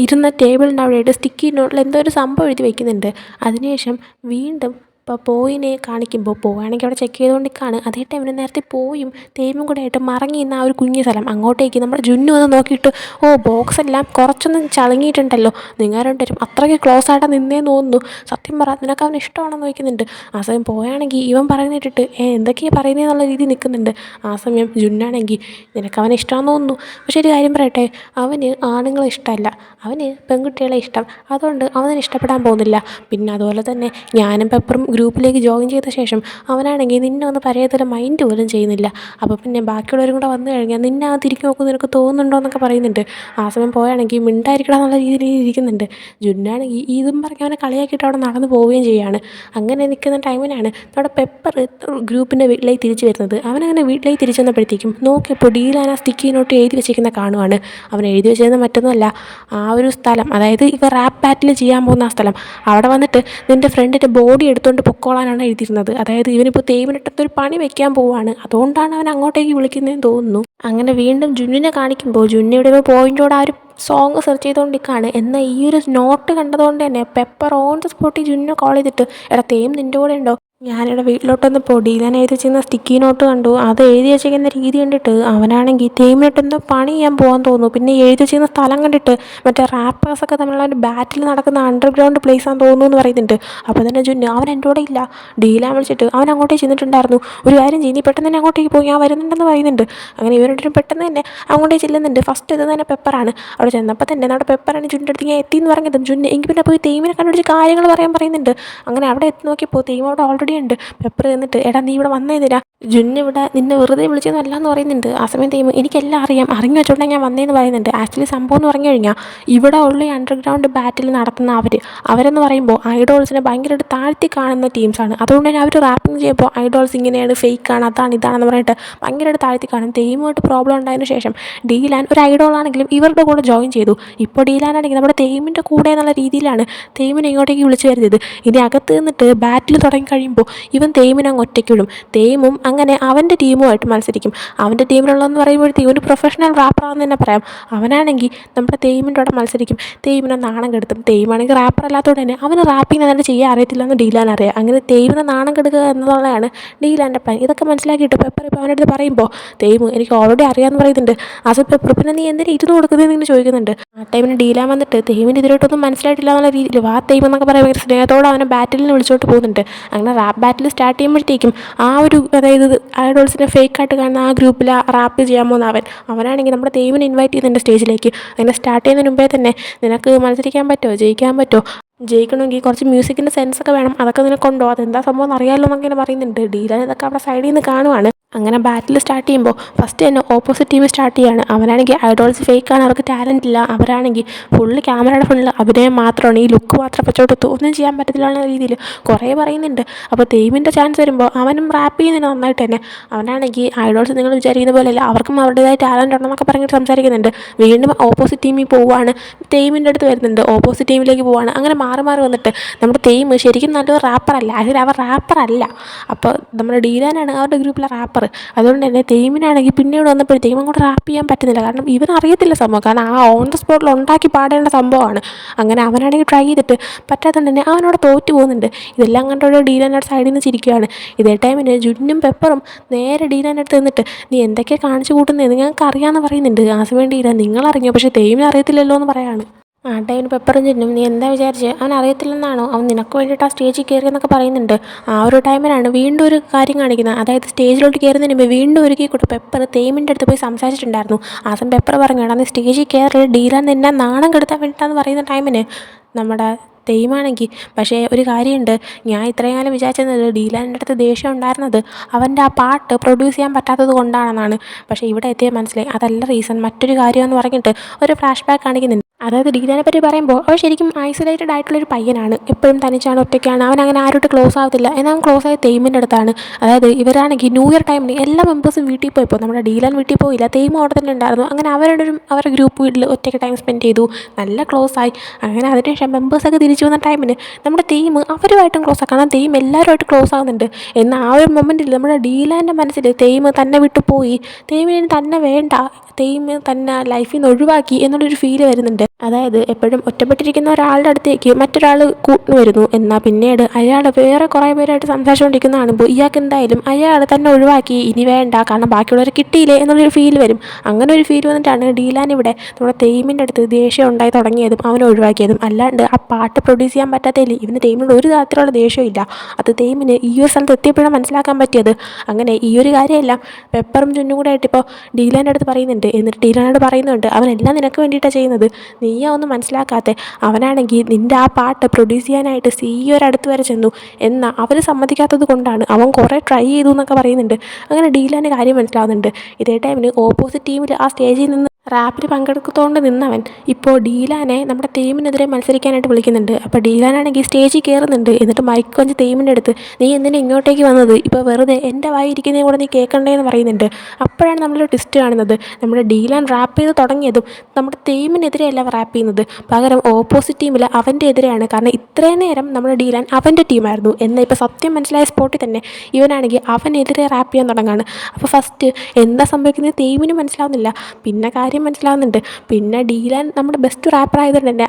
ഇരുന്ന ടേബിളിൻ്റെ അവിടെയായിട്ട് സ്റ്റിക്കി നോട്ടിൽ എന്തോ ഒരു സംഭവം എഴുതി വയ്ക്കുന്നുണ്ട്. അതിനുശേഷം വീണ്ടും ഇപ്പോൾ പോയിനെ കാണിക്കുമ്പോൾ പോവുകയാണെങ്കിൽ അവിടെ ചെക്ക് ചെയ്തുകൊണ്ടിരിക്കുകയാണ്. അതേ ടൈമിന് നേരത്തെ പോയും തെയ്യമും കൂടെ ആയിട്ട് മറങ്ങി നിന്ന ആ ഒരു കുഞ്ഞു സ്ഥലം അങ്ങോട്ടേക്ക് നമ്മുടെ ജുന്നു വന്ന് നോക്കിയിട്ട് ബോക്സ് എല്ലാം കുറച്ചൊന്നും ചളുങ്ങിയിട്ടുണ്ടല്ലോ, നിങ്ങൾ രണ്ടുപേരും അത്രയ്ക്ക് ക്ലോസ് ആയിട്ട് നിന്നേന്ന് തോന്നുന്നു, സത്യം പറ നിനക്ക് അവൻ ഇഷ്ടമാണെന്ന് ചോദിക്കുന്നുണ്ട്. ആ സമയം പോയാണെങ്കിൽ ഇവൻ പറയുന്ന കേട്ടിട്ട് എന്തൊക്കെയാണ് പറയുന്നതെന്നുള്ള രീതിയിൽ നിൽക്കുന്നുണ്ട്. ആ സമയം ജുന്നാണെങ്കിൽ നിനക്ക് അവനെ ഇഷ്ടമാണെന്ന് തോന്നുന്നു, പക്ഷേ ഒരു കാര്യം പറയട്ടെ, അവന് ആണുങ്ങളെ ഇഷ്ടമല്ല, അവന് പെൺകുട്ടികളെ ഇഷ്ടം, അതുകൊണ്ട് അവനെ ഇഷ്ടപ്പെടാൻ പോകുന്നില്ല. പിന്നെ അതുപോലെ തന്നെ ഞാനും പെപ്പറും ഗ്രൂപ്പിലേക്ക് ജോയിൻ ചെയ്ത ശേഷം അവനാണെങ്കിൽ നിന്നെ ഒന്ന് പഴയതുപോലെ മൈൻഡ് പോലും ചെയ്യുന്നില്ല. അപ്പോൾ പിന്നെ ബാക്കിയുള്ളവരും കൂടെ വന്നു കഴിഞ്ഞാൽ നിന്നെ ആ തിരികെ നോക്കും നിനക്ക് തോന്നുന്നുണ്ടോ എന്നൊക്കെ പറയുന്നുണ്ട്. ആ സമയം പോയാണെങ്കിൽ മിണ്ടായിരിക്കണം എന്നുള്ള രീതിയിൽ ഇരിക്കുന്നുണ്ട്. ജുന്നാണെങ്കിൽ ഇതും പറഞ്ഞ് അവനെ കളിയാക്കിയിട്ട് അവിടെ നടന്നു പോവുകയും ചെയ്യുകയാണ്. അങ്ങനെ നിൽക്കുന്ന ടൈമിനാണ് നമ്മുടെ പെപ്പർ ഗ്രൂപ്പിൻ്റെ വീട്ടിലേക്ക് തിരിച്ചു വരുന്നത്. അവനങ്ങനെ വീട്ടിലേക്ക് തിരിച്ചു വന്നപ്പോഴത്തേക്കും നോക്കിയപ്പോൾ ഡീലാൻ ആ സ്റ്റിക്കി നോട്ട് എഴുതി വെച്ചിരിക്കുന്ന കാണുവാണ്. അവൻ എഴുതി വെച്ചിരുന്ന മറ്റൊന്നുമല്ല, ആ ഒരു സ്ഥലം, അതായത് ഇവ റാപ്പ് ബാറ്റിൽ ചെയ്യാൻ പോകുന്ന ആ സ്ഥലം, അവിടെ വന്നിട്ട് നിൻ്റെ ഫ്രണ്ടിൻ്റെ ബോഡി എടുത്തുകൊണ്ട് പൊക്കോളാനാണ് എഴുതിയിരുന്നത്. അതായത് ഇവനിപ്പോൾ തെയ്യമിനിട്ടൊരു പണി വെക്കാൻ പോവുകയാണ്, അതുകൊണ്ടാണ് അവൻ അങ്ങോട്ടേക്ക് വിളിക്കുന്നതെന്ന് തോന്നുന്നു. അങ്ങനെ വീണ്ടും ജുന്നിനെ കാണിക്കുമ്പോൾ ജുന്നിയുടെ ഒരു പോയിൻ്റോടെ ആ ഒരു സോങ് സെർച്ച് ചെയ്തുകൊണ്ടിരിക്കുകയാണ്. എന്നാൽ ഈ ഒരു നോട്ട് കണ്ടതുകൊണ്ട് തന്നെ പെപ്പർ ഓൺ ദ സ്പോട്ടിൽ ജുന്നിനെ കോൾ ചെയ്തിട്ട് എടാ തെയ്യം നിൻ്റെ കൂടെ ഉണ്ടോ, ഞാനിവിടെ വീട്ടിലോട്ട് വന്നപ്പോൾ ഡീലാൻ എഴുതി വെച്ചിരുന്ന സ്റ്റിക്കി നോട്ട് കണ്ടു, അത് എഴുതി വെച്ചിരിക്കുന്ന രീതി കണ്ടിട്ട് അവനാണെങ്കിൽ തെയ്യമിനിട്ട് എന്തോ പണി ചെയ്യാൻ പോകാൻ തോന്നുന്നു. പിന്നെ എഴുതി വെച്ചിരുന്ന സ്ഥലം കണ്ടിട്ട് മറ്റേ റാപ്പേഴ്സൊക്കെ തമ്മിലുള്ള ഒരു ബാറ്റിൽ നടക്കുന്ന അണ്ടർഗ്രൗണ്ട് പ്ലേസ് ആണെന്ന് തോന്നുന്നു എന്ന് പറയുന്നുണ്ട്. അപ്പോൾ തന്നെ ജുന്നു അവൻ എൻ്റെ കൂടെ ഇല്ല, ഡീലാൻ വിളിച്ചിട്ട് അവൻ അങ്ങോട്ടേക്ക് ചെന്നിട്ടുണ്ടായിരുന്നു, ഒരു കാര്യം ചെയ്യും നീ പെട്ടെന്ന് തന്നെ അങ്ങോട്ടേക്ക് പോയി, ഞാൻ വരുന്നുണ്ടെന്ന് പറയുന്നുണ്ട്. അങ്ങനെ ഇവരുടെ പെട്ടെന്ന് തന്നെ അങ്ങോട്ടേക്ക് ചെല്ലുന്നുണ്ട്. ഫസ്റ്റ് ഇത് തന്നെ പെപ്പറാണ്. അവിടെ ചെന്നപ്പോൾ തന്നെ നമ്മുടെ പെപ്പറാണ് ജുന്നിൻ്റെ അടുത്ത് ഞാൻ എത്തിയെന്ന് പറഞ്ഞതും ജുന്ന് എങ്കിൽ പിന്നെ പോയി തെയ്യമിനെ കണ്ടുപിടിച്ച് കാര്യങ്ങൾ പറയാൻ പറയുന്നുണ്ട്. അങ്ങനെ അവിടെ എത്തി നോക്കിയപ്പോൾ തെയ്യം അവിടെ ഓൾറെഡി ഉണ്ട്. പെപ്പർ എന്നിട്ട് എടാ നീ ഇവിടെ വന്നേന്നില്ല, ജുന്ന് ഇവിടെ നിന്നെ വെറുതെ വിളിച്ചൊന്നുമല്ല എന്ന് പറയുന്നുണ്ട്. ആ സമയം തെയ്യം എനിക്കെല്ലാം അറിയാം, അറിഞ്ഞു വെച്ചോണ്ടാണ് ഞാൻ വന്നതെന്ന് പറയുന്നുണ്ട്. ആക്ച്വലി സംഭവം എന്ന് പറഞ്ഞു കഴിഞ്ഞാൽ ഇവിടെ ഉള്ള ഈ അണ്ടർഗ്രൗണ്ട് ബാറ്റിൽ നടത്തുന്ന അവരെന്ന് പറയുമ്പോൾ ഐഡോൾസിനെ ഭയങ്കരമായിട്ട് താഴ്ത്തി കാണുന്ന ടീംസാണ്. അതുകൊണ്ട് തന്നെ അവർ റാപ്പിംഗ് ചെയ്യുമ്പോൾ ഐഡോൾസ് ഇങ്ങനെയാണ്, ഫേക്കാണ്, അതാണ് ഇതാണെന്ന് പറഞ്ഞിട്ട് ഭയങ്കരമായിട്ട് താഴ്ത്തി കാണും. തെയ്യമായിട്ട് പ്രോബ്ലം ഉണ്ടായതിനു ശേഷം ഡീലാൻ ഒരു ഐഡോളാണെങ്കിലും ഇവരുടെ കൂടെ ജോയിൻ ചെയ്തു. ഇപ്പോൾ ഡീലാനാണെങ്കിൽ നമ്മുടെ തെയ്യമിൻ്റെ കൂടെ എന്നുള്ള രീതിയിലാണ് തെയ്യമിനെ ഇങ്ങോട്ടേക്ക് വിളിച്ചു വരുന്നത്. ഇനി അകത്ത് നിന്നിട്ട് ബാറ്റിൽ തുടങ്ങി കഴിയുമ്പോൾ ഇവൻ തെയ്യമിനെ അങ്ങ് ഒറ്റയ്ക്ക് വിടും. തെയ്യമും അങ്ങനെ അവൻ്റെ ടീമുമായിട്ട് മത്സരിക്കും. അവൻ്റെ ടീമിലുള്ളതെന്ന് പറയുമ്പോഴത്തേക്കും ഒരു പ്രൊഫഷണൽ റാപ്പറാണെന്ന് തന്നെ പറയാം. അവനാണെങ്കിൽ നമ്മുടെ തെയ്യമിൻ്റെ കൂടെ മത്സരിക്കും. തെയ്യമിനെ നാണം കെടുത്തും. തെയ്യമാണെങ്കിൽ റാപ്പർ അല്ലാത്തതുകൊണ്ട് തന്നെ അവന് റാപ്പിംഗ് നന്നായിട്ട് ചെയ്യാൻ അറിയത്തില്ലെന്ന് ഡീലാൻ അറിയാം. അങ്ങനെ തെയ്യമിനെ നാണം കെടുക്കുക എന്നുള്ളതാണ് ഡീലാൻ്റെ പ്ലാൻ. ഇതൊക്കെ മനസ്സിലാക്കിയിട്ട് പെപ്പർ ഇപ്പോൾ അവൻ്റെ അടുത്ത് പറയുമ്പോൾ തെയ്യം എനിക്ക് ഓൾറെഡി അറിയാമെന്ന് പറയുന്നുണ്ട്. അത് പെപ്പർ പിന്നെ നീ എന്തിനാ ഇരുന്ന് കൊടുക്കുന്നതെന്ന് ഇങ്ങനെ ചോദിക്കുന്നുണ്ട്. ആ ടൈമിന് ഡീലാൻ വന്നിട്ട് തെയ്യമിന് ഇതിലോട്ടൊന്നും മനസ്സിലായിട്ടില്ല എന്നുള്ള രീതിയിൽ വാ തെയ്യം എന്നൊക്കെ പറയുമ്പോൾ സ്നേഹത്തോടെ അവനെ ബാറ്റിലിന് വിളിച്ചോട്ട് പോകുന്നുണ്ട്. അങ്ങനെ റാപ്പ് ബാറ്റിൽ സ്റ്റാർട്ട് ചെയ്യുമ്പോഴത്തേക്കും ആ ഒരു അതായത് ഐഡോൾസിനെ ഫേക്കായിട്ട് കാണുന്ന ആ ഗ്രൂപ്പിൽ റാപ്പ് ചെയ്യാൻ പോകുന്ന അവനാണെങ്കിൽ നമ്മുടെ തെയ്യമിനെ ഇൻവൈറ്റ് ചെയ്യുന്നുണ്ട് സ്റ്റേജിലേക്ക്. അങ്ങനെ സ്റ്റാർട്ട് ചെയ്യുന്നതിന് മുമ്പേ തന്നെ നിനക്ക് മത്സരിക്കാൻ പറ്റുമോ, ജയിക്കാൻ പറ്റുമോ, ജയിക്കണമെങ്കിൽ കുറച്ച് മ്യൂസിക്കിൻ്റെ സെൻസൊക്കെ വേണം, അതൊക്കെ നിനക്കുണ്ടോ, അതെന്താ സംഭവം എന്ന് അറിയാമല്ലോ എന്നൊക്കെ പറയുന്നുണ്ട്. ഡീലാൻ ഇതൊക്കെ അവിടെ സൈഡിൽ നിന്ന് കാണുവാണ്. അങ്ങനെ ബാറ്റിൽ സ്റ്റാർട്ട് ചെയ്യുമ്പോൾ ഫസ്റ്റ് തന്നെ ഓപ്പോസിറ്റ് ടീം സ്റ്റാർട്ട് ചെയ്യുകയാണ്. അവനാണെങ്കിൽ ഐഡോൾസ് ഫേക്കാണ്, അവർക്ക് ടാലൻ്റ് ഇല്ല. അവരാണെങ്കിൽ ക്യാമറയുടെ ഫുള്ള് അഭിനയം മാത്രമാണ്, ഈ ലുക്ക് മാത്രം വെച്ചോട്ട് ഒന്നും ചെയ്യാൻ പറ്റത്തില്ല എന്ന രീതിയിൽ കുറേ പറയുന്നുണ്ട്. അപ്പോൾ തെയ്യമിൻ്റെ ചാൻസ് വരുമ്പോൾ അവനും റാപ്പ് ചെയ്യുന്നതിന് നന്നായിട്ട് തന്നെ. അവനാണെങ്കിൽ ഐഡോൾസ് നിങ്ങൾ വിചാരിക്കുന്ന പോലെയല്ല, അവർക്കും അവരുടേതായ ടാലൻ്റ് ഉണ്ടെന്നൊക്കെ പറഞ്ഞിട്ട് സംസാരിക്കുന്നുണ്ട്. വീണ്ടും ഓപ്പോസിറ്റ് ടീമിൽ പോവുകയാണ്. തെയ്യമിൻ്റെ അടുത്ത് വരുന്നുണ്ട്, ഓപ്പോസിറ്റ് ടീമിലേക്ക് പോവുകയാണ്. അങ്ങനെ മാറി മാറി വന്നിട്ട് നമ്മുടെ തെയ്യം ശരിക്കും നല്ലൊരു റാപ്പറല്ല, അതിൽ അവർ റാപ്പറല്ല. അപ്പോൾ നമ്മുടെ ഡീലാനാണ് അവരുടെ ഗ്രൂപ്പിലെ റാപ്പർ. അതുകൊണ്ട് തന്നെ തെയ്യമിനാണെങ്കിൽ പിന്നീട് വന്നപ്പോഴത്തേക്കും അങ്ങോട്ട് റാപ്പ് ചെയ്യാൻ പറ്റുന്നില്ല. കാരണം ഇവനറിയത്തില്ല സംഭവം, കാരണം ആ ഓൺ ദ സ്പോട്ടിൽ ഉണ്ടാക്കി പാടേണ്ട സംഭവമാണ്. അങ്ങനെ അവനാണെങ്കിൽ ട്രൈ ചെയ്തിട്ട് പറ്റാത്തതുകൊണ്ട് തന്നെ അവനോട് തോറ്റു പോകുന്നുണ്ട്. ഇതെല്ലാം കണ്ടോടെ ഡീലാനോട് സൈഡിൽ നിന്ന് ചിരിക്കുകയാണ്. ഇതേ ടൈമിന് ജുന്നും പെപ്പറും നേരെ ഡീലാൻ്റെ അടുത്ത് നിന്നിട്ട് നീ എന്തൊക്കെയാണ് കാണിച്ചു കൂട്ടുന്നത് നിങ്ങൾക്ക് അറിയാമെന്ന് പറയുന്നുണ്ട്. ആ സമയം ഡീലാൻ നിങ്ങളറിഞ്ഞോ, പക്ഷേ തെയ്യമിനെ അറിയത്തില്ലല്ലോ എന്ന് പറയാണ്. ആ ടൈമിന് പെപ്പറും ജുന്നും നീ എന്താ വിചാരിച്ച് അവൻ അറിയത്തില്ലെന്നാണോ, അവൻ നിനക്ക് വേണ്ടിയിട്ട് ആ സ്റ്റേജിൽ കയറിയെന്നൊക്കെ പറയുന്നുണ്ട്. ആ ഒരു ടൈമിലാണ് വീണ്ടും ഒരു കാര്യം കാണിക്കുന്നത്. അതായത് സ്റ്റേജിലോട്ട് കയറുന്നതിന് മുമ്പ് വീണ്ടും ഒരുക്കി കൂട്ടി പെപ്പർ തെയ്യമിൻ്റെ അടുത്ത് പോയി സംസാരിച്ചിട്ടുണ്ടായിരുന്നു. ആ സമയം പെപ്പർ പറഞ്ഞു നീ സ്റ്റേജിൽ കയറി ഡീലാൻ നിന്നെ നാണം കെടുത്താൻ വേണ്ടിയിട്ടാന്ന് പറയുന്ന ടൈമിന് നമ്മുടെ തെയ്യമാണെങ്കിൽ പക്ഷേ ഒരു കാര്യമുണ്ട്, ഞാൻ ഇത്രയും കാലം വിചാരിച്ചത് ഡീലാൻ്റെ അടുത്ത് ദേഷ്യം ഉണ്ടായിരുന്നത് അവൻ്റെ ആ പാട്ട് പ്രൊഡ്യൂസ് ചെയ്യാൻ പറ്റാത്തത് കൊണ്ടാണെന്നാണ്. പക്ഷേ ഇവിടെ എത്തിയാൽ മനസ്സിലായി അതല്ല റീസൺ. മറ്റൊരു കാര്യമെന്ന് പറഞ്ഞിട്ട് ഒരു ഫ്ലാഷ് ബാക്ക് കാണിക്കുന്നുണ്ട്. അതായത് ഡീലാനെ പറ്റി പറയുമ്പോൾ അവൻ ശരിക്കും ഐസൊലേറ്റഡ് ആയിട്ടുള്ളൊരു പയ്യനാണ്. എപ്പോഴും തനിച്ചാണ്, ഒറ്റയ്ക്കാണ്. അവൻ അങ്ങനെ ആരോട്ട് ക്ലോസ് ആവത്തില്ല. എന്നാൽ അവൻ ക്ലോസ് ആയ തെയ്യമിൻ്റെ അടുത്താണ്. അതായത് ഇവരാണെങ്കിൽ ന്യൂ ഇയർ ടൈമിന് എല്ലാ മെമ്പേഴ്സും വീട്ടിൽ പോയപ്പോൾ നമ്മുടെ ഡീലാൻ വീട്ടിൽ പോയില്ല, തെയ്യം അവിടെ തന്നെ ഉണ്ടായിരുന്നു. അങ്ങനെ അവരുടെ ഗ്രൂപ്പ് വീട്ടിൽ ഒറ്റയ്ക്ക് ടൈം സ്പെൻഡ് ചെയ്തു, നല്ല ക്ലോസ് ആയി. അങ്ങനെ അതിനുശേഷം മെമ്പേഴ്സൊക്കെ തിരിച്ചു വന്ന ടൈമിന് നമ്മുടെ തെയ്യം അവരുമായിട്ടും ക്ലോസ് ആക്കണം, തെയ്യം എല്ലാവരുമായിട്ട് ക്ലോസ് ആകുന്നുണ്ട്. എന്നാൽ ആ ഒരു മൊമെൻറ്റിൽ നമ്മുടെ ഡീലാൻ്റെ മനസ്സിൽ തെയ്യം തന്നെ വിട്ടു പോയി, തെയ്യമിന് തന്നെ വേണ്ട, തെയ്യം തന്നെ ലൈഫിൽ നിന്ന് ഒഴിവാക്കി എന്നുള്ളൊരു ഫീല് വരുന്നുണ്ട്. അതായത് എപ്പോഴും ഒറ്റപ്പെട്ടിരിക്കുന്ന ഒരാളുടെ അടുത്തേക്ക് മറ്റൊരാൾ കൂട്ടിന് വരുന്നു. എന്നാൽ പിന്നീട് അയാൾ വേറെ കുറേ പേരായിട്ട് സംസാരിച്ചുകൊണ്ടിരിക്കുന്ന കാണുമ്പോൾ ഇയാൾക്ക് എന്തായാലും അയാൾ തന്നെ ഒഴിവാക്കി, ഇനി വേണ്ട കാരണം ബാക്കിയുള്ളവരെ കിട്ടിയില്ലേ എന്നുള്ളൊരു ഫീൽ വരും. അങ്ങനെ ഒരു ഫീൽ വന്നിട്ടാണ് ഡീലാൻ ഇവിടെ നമ്മുടെ തെയ്യമിൻ്റെ അടുത്ത് ദേഷ്യം ഉണ്ടായി തുടങ്ങിയതും അവനെ ഒഴിവാക്കിയതും. അല്ലാണ്ട് ആ പാട്ട് പ്രൊഡ്യൂസ് ചെയ്യാൻ പറ്റാത്തതിൽ ഇവന് തെയ്യമിനോട് ഒരു തരത്തിലുള്ള ദേഷ്യമില്ല. അത് തെയ്യമിന് ഈ ഒരു സ്ഥലത്ത് എത്തിയപ്പോഴാണ് മനസ്സിലാക്കാൻ പറ്റിയത്. അങ്ങനെ ഈ ഒരു കാര്യമെല്ലാം പെപ്പറും ചുന്നും കൂടെ ആയിട്ട് ഇപ്പോൾ ഡീലാൻ്റെ അടുത്ത് പറയുന്നുണ്ട്. എന്നിട്ട് ഡീലാനോട് പറയുന്നുണ്ട് അവനെല്ലാം നിനക്ക് വേണ്ടിയിട്ടാണ് ചെയ്യുന്നത്, നീയാ ഒന്നും മനസ്സിലാക്കാതെ. അവനാണെങ്കിൽ നിൻ്റെ ആ പാട്ട് പ്രൊഡ്യൂസ് ചെയ്യാനായിട്ട് സിഇഒയുടെ അടുത്ത് വരെ ചെന്നു, എന്നാൽ അവർ സമ്മതിക്കാത്തത് കൊണ്ടാണ് അവൻ കുറേ ട്രൈ ചെയ്തു എന്നൊക്കെ പറയുന്നുണ്ട്. അങ്ങനെ ഡീലാൻ്റെ കാര്യം മനസ്സിലാവുന്നുണ്ട്. ഇതേ ടൈമിന് ഓപ്പോസിറ്റ് ടീമിൽ ആ സ്റ്റേജിൽ നിന്ന് റാപ്പിൽ പങ്കെടുത്തുകൊണ്ട് നിന്നവൻ ഇപ്പോൾ ഡീലാനെ നമ്മുടെ തെയ്യമിനെതിരെ മത്സരിക്കാനായിട്ട് വിളിക്കുന്നുണ്ട്. അപ്പോൾ ഡീലാനാണെങ്കിൽ സ്റ്റേജിൽ കയറുന്നുണ്ട്. എന്നിട്ട് മൈക്ക് കൊഞ്ച് തെയ്യമിൻ്റെ അടുത്ത് നീ എന്തിനാ ഇങ്ങോട്ടേക്ക് വന്നത്, ഇപ്പോൾ വെറുതെ എൻ്റെ വായിരിക്കുന്നതിനെ കൂടെ നീ കേൾക്കണ്ടേന്ന് പറയുന്നുണ്ട്. അപ്പോഴാണ് നമ്മളൊരു ട്വിസ്റ്റ് കാണുന്നത്. നമ്മുടെ ഡീലാൻ റാപ്പ് ചെയ്ത് തുടങ്ങിയതും നമ്മുടെ തെയ്യമിനെതിരെയല്ല റാപ്പ് ചെയ്യുന്നത്, പകരം ഓപ്പോസിറ്റ് ടീമിൽ അവൻ്റെ എതിരെയാണ്. കാരണം ഇത്രയും നേരം നമ്മുടെ ഡീലാൻ അവൻ്റെ ടീമായിരുന്നു. എന്നാൽ ഇപ്പോൾ സത്യം മനസ്സിലായ സ്പോട്ടിൽ തന്നെ ഇവനാണെങ്കിൽ അവനെതിരെ റാപ്പ് ചെയ്യാൻ തുടങ്ങുകയാണ്. അപ്പോൾ ഫസ്റ്റ് എന്താ സംഭവിക്കുന്നത് തെയ്യമിന് മനസ്സിലാവുന്നില്ല, പിന്നെ മനസ്സിലാവുന്നുണ്ട്. പിന്നെ ഡീലാൻ നമ്മുടെ ബെസ്റ്റ് റാപ്പർ ആയതുകൊണ്ട് തന്നെ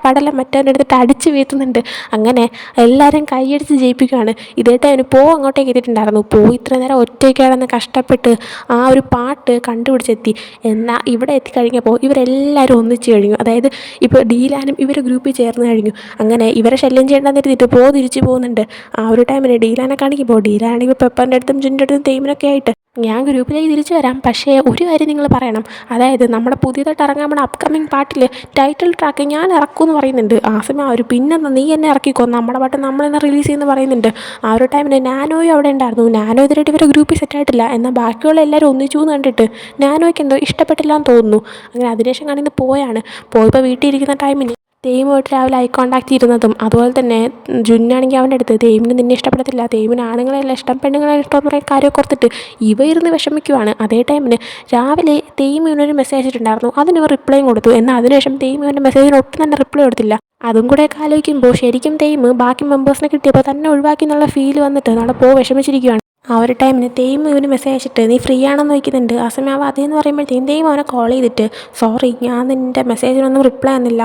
പടലം മറ്റവൻ്റെ അടുത്തിട്ട് അടിച്ച് വീഴ്ത്തുന്നുണ്ട്. അങ്ങനെ എല്ലാവരും കൈയടിച്ച് ജയിപ്പിക്കുകയാണ്. ഇതേട്ട് അവന് അങ്ങോട്ടേക്ക് എത്തിയിട്ടുണ്ടായിരുന്നു. ഇത്ര നേരം ഒറ്റയ്ക്കാണെന്ന് കഷ്ടപ്പെട്ട് ആ ഒരു പാട്ട് കണ്ടുപിടിച്ചെത്തി. എന്നാൽ ഇവിടെ എത്തിക്കഴിഞ്ഞപ്പോൾ ഇവരെല്ലാവരും ഒന്നിച്ച് കഴിഞ്ഞു. അതായത് ഇപ്പോൾ ഡീലാനും ഇവർ ഗ്രൂപ്പിൽ ചേർന്ന് കഴിഞ്ഞു. അങ്ങനെ ഇവരെ ശല്യം ചെയ്യേണ്ടെന്ന് കരുതിയിട്ട് തിരിച്ചു പോകുന്നുണ്ട്. ആ ഒരു ടൈമിന് ഡീലാനെ കാണിക്കുമ്പോൾ ഡീലാണെങ്കിൽ പെപ്പറിൻ്റെ അടുത്തും ജിൻ്റെ അടുത്തും തെയ്യമിനൊക്കെ ആയിട്ട് ഞാൻ ഗ്രൂപ്പിലേക്ക് തിരിച്ചു വരാം. പക്ഷേ ഒരു കാര്യം നിങ്ങൾ പറയണം. അതായത് നമ്മുടെ പുതിയതായിട്ട് ഇറങ്ങാൻ പോണ അപ്കമിങ് പാട്ടിൽ ടൈറ്റിൽ ട്രാക്ക് ഞാൻ ഇറക്കുമെന്ന് പറയുന്നുണ്ട്. ആ സമയം അവർ പിന്നെന്താ നീ എന്നെ ഇറക്കിക്കോ, നമ്മുടെ പാട്ട് നമ്മൾ തന്നെ റിലീസ് ചെയ്യുമെന്ന് പറയുന്നുണ്ട്. ആ ഒരു ടൈമിൽ നാനോയും അവിടെ ഉണ്ടായിരുന്നു. നാനോ ഇതിനായിട്ട് ഇവരെ ഗ്രൂപ്പിൽ സെറ്റായിട്ടില്ല. എന്നാൽ ബാക്കിയുള്ള എല്ലാവരും ഒന്നിച്ചു എന്ന് കണ്ടിട്ട് നാനോയ്ക്ക് എന്തോ ഇഷ്ടപ്പെട്ടില്ല എന്ന് തോന്നുന്നു. അങ്ങനെ അതിനുശേഷം കാണിന്ന് പോയപ്പോൾ വീട്ടിൽ ഇരിക്കുന്ന ടൈമിന് തേയുമായിട്ട് രാവിലെ ഐ കോണ്ടാക്ട് ഇരുന്നതും അതുപോലെ തന്നെ ജുന്നാണെങ്കിൽ അവൻ്റെ അടുത്ത് തേമിന് നിന്നെ ഇഷ്ടപ്പെടത്തില്ല, തേമിന് ആണുങ്ങളെല്ലാം ഇഷ്ടം പെണ്ണുങ്ങളെ ഇഷ്ടം എന്ന് പറയുന്ന കാര്യമൊക്കെ ഓർത്തിട്ട് ഇവ ഇരുന്ന് വിഷമിക്കുവാണ്. അതേ ടൈമിന് രാവിലെ തേയിം ഇവനൊരു മെസ്സേജ് അയച്ചിട്ടുണ്ടായിരുന്നു. അതിന് ഇവർ റിപ്ലൈയും കൊടുത്തു. എന്നാൽ അതിനുശേഷം തേയിം ഇവൻ്റെ മെസ്സേജിന് ഒട്ടും തന്നെ റിപ്ലൈ കൊടുത്തില്ല. അതും കൂടെ ഒക്കെ ആലോചിക്കുമ്പോൾ ശരിക്കും തേയിം ബാക്കി മെമ്പേഴ്സിനെ കിട്ടിയപ്പോൾ തന്നെ ഒഴിവാക്കി എന്നുള്ള ഫീൽ വന്നിട്ട് അവിടെ വിഷമിച്ചിരിക്കുകയാണ്. ആ ഒരു ടൈമിന് തേയിം ഇവന് മെസ്സേജ് അയച്ചിട്ട് നീ ഫ്രീ ആണെന്ന് ചോദിക്കുന്നുണ്ട്. ആ സമയം അവ അതേന്ന് പറയുമ്പോഴത്തേക്കും തേയിം അവനെ കോൾ ചെയ്തിട്ട് സോറി ഞാൻ നിൻ്റെ മെസ്സേജിനൊന്നും റിപ്ലൈ തന്നില്ല,